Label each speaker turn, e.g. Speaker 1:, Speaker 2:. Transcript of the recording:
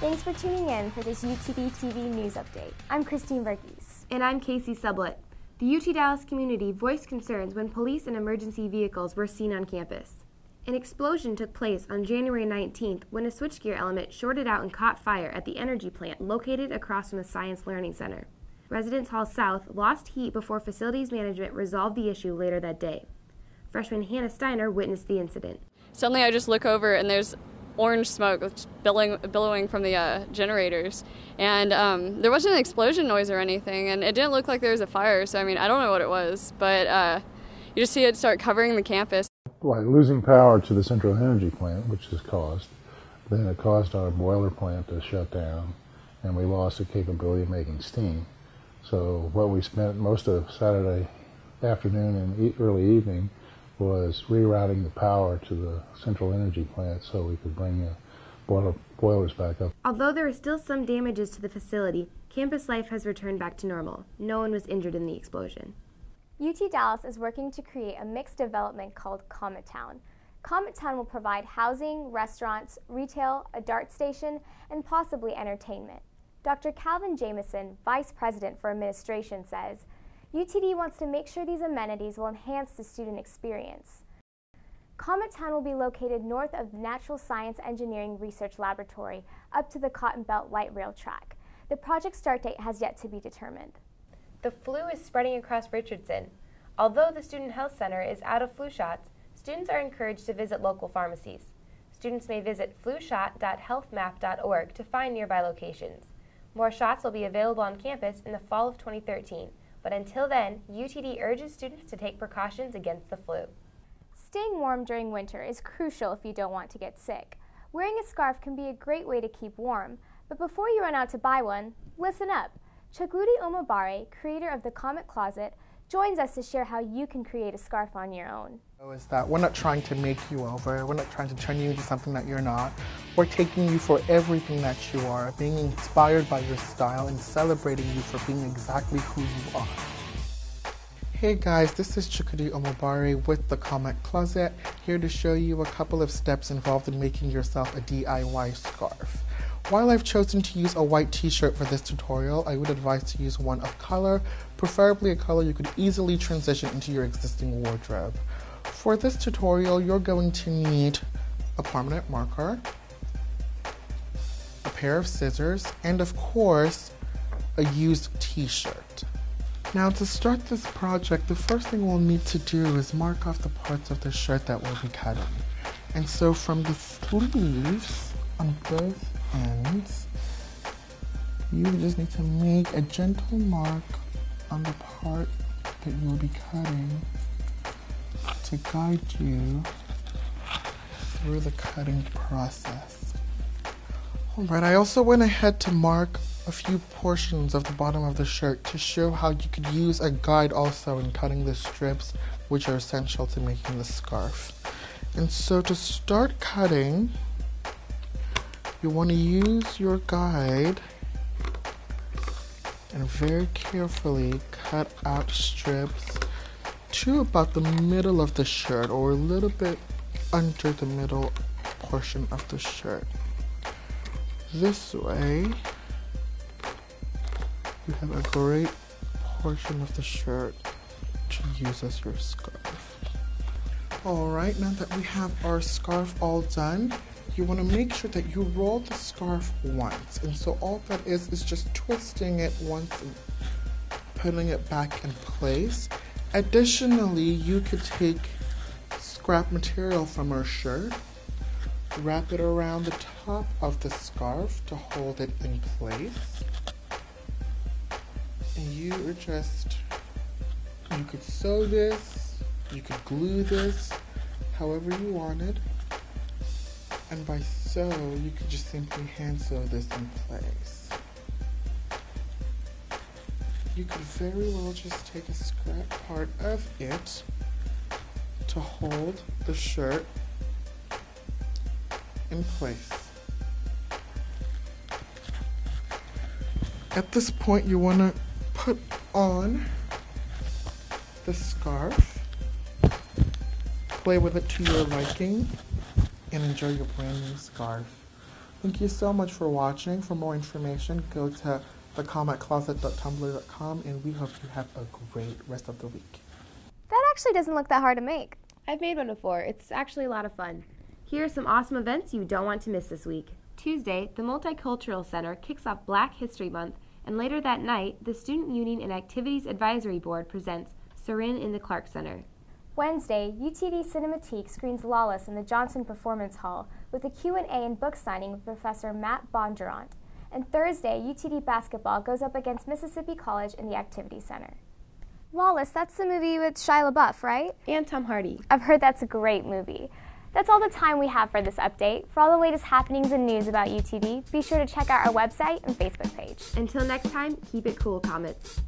Speaker 1: Thanks for tuning in for this UTD TV news update. I'm Christine VARGHESE.
Speaker 2: And I'm Casey SUBLETT. The UT Dallas community voiced concerns when police and emergency vehicles were seen on campus. An explosion took place on January 19th when a switchgear element shorted out and caught fire at the energy plant located across from the Science Learning Center. Residence Hall South lost heat before facilities management resolved the issue later that day. Freshman Hannah Steiner witnessed the incident.
Speaker 3: Suddenly I just look over and there's orange smoke billowing from the generators, and there wasn't an explosion noise or anything, and it didn't look like there was a fire, so I mean, I don't know what it was, but you just see it start covering the campus.
Speaker 4: By losing power to the central energy plant, which is caused, then it caused our boiler plant to shut down, and we lost the capability of making steam. So what we spent most of Saturday afternoon and early evening was rerouting the power to the central energy plant so we could bring the boilers back up.
Speaker 2: Although there are still some damages to the facility, campus life has returned back to normal. No one was injured in the explosion.
Speaker 1: UT Dallas is working to create a mixed development called Comet Town. Comet Town will provide housing, restaurants, retail, a dart station, and possibly entertainment. Dr. Calvin Jameson, Vice President for Administration, says, UTD wants to make sure these amenities will enhance the student experience. Comet Town will be located north of the Natural Science Engineering Research Laboratory up to the Cotton Belt Light Rail track. The project start date has yet to be determined.
Speaker 2: The flu is spreading across Richardson. Although the Student Health Center is out of flu shots, students are encouraged to visit local pharmacies. Students may visit flushot.healthmap.org to find nearby locations. More shots will be available on campus in the fall of 2013. But until then, UTD urges students to take precautions against the flu.
Speaker 1: Staying warm during winter is crucial if you don't want to get sick. Wearing a scarf can be a great way to keep warm, but before you run out to buy one, listen up. Chukwudi Omobare, creator of the Comet Closet, joins us to share how you can create a scarf on your own.
Speaker 5: Is that we're not trying to make you over, we're not trying to turn you into something that you're not. We're taking you for everything that you are, being inspired by your style and celebrating you for being exactly who you are. Hey guys, this is Chukwudi Omobare with the Comet Closet, here to show you a couple of steps involved in making yourself a DIY scarf. While I've chosen to use a white t-shirt for this tutorial, I would advise to use one of color, preferably a color you could easily transition into your existing wardrobe. For this tutorial, you're going to need a permanent marker, a pair of scissors, and of course, a used t-shirt. Now to start this project, the first thing we'll need to do is mark off the parts of the shirt that we'll be cutting. And so from the sleeves on both ends, you just need to make a gentle mark on the part that you'll be cutting to guide you through the cutting process. Alright, I also went ahead to mark a few portions of the bottom of the shirt to show how you could use a guide also in cutting the strips, which are essential to making the scarf. And so to start cutting, you want to use your guide and very carefully cut out strips to about the middle of the shirt or a little bit under the middle portion of the shirt. This way, you have a great portion of the shirt to use as your scarf. Alright, now that we have our scarf all done, you want to make sure that you roll the scarf once. And so all that is just twisting it once and putting it back in place. Additionally, you could take scrap material from our shirt, wrap it around the top of the scarf to hold it in place. And you could sew this, you could glue this, however you wanted. And by sew, you could just simply hand sew this in place. You could very well just take a scrap part of it to hold the shirt in place. At this point, you want to put on the scarf, play with it to your liking, and enjoy your brand new scarf. Thank you so much for watching. For more information, go to thecommentcloset.tumblr.com, and we hope you have a great rest of the week.
Speaker 1: That actually doesn't look that hard to make.
Speaker 2: I've made one before. It's actually a lot of fun. Here are some awesome events you don't want to miss this week. Tuesday, the Multicultural Center kicks off Black History Month, and later that night, the Student Union and Activities Advisory Board presents Serin in the Clark Center.
Speaker 1: Wednesday, UTD Cinematique screens Lawless in the JONSSON Performance Hall with a Q&A and book signing with Professor Matt Bondurant. And Thursday, UTD basketball goes up against Mississippi College in the Activity Center. Lawless, that's the movie with Shia LaBeouf, right?
Speaker 2: And Tom Hardy.
Speaker 1: I've heard that's a great movie. That's all the time we have for this update. For all the latest happenings and news about UTD, be sure to check out our website and Facebook page.
Speaker 2: Until next time, keep it cool, Comets.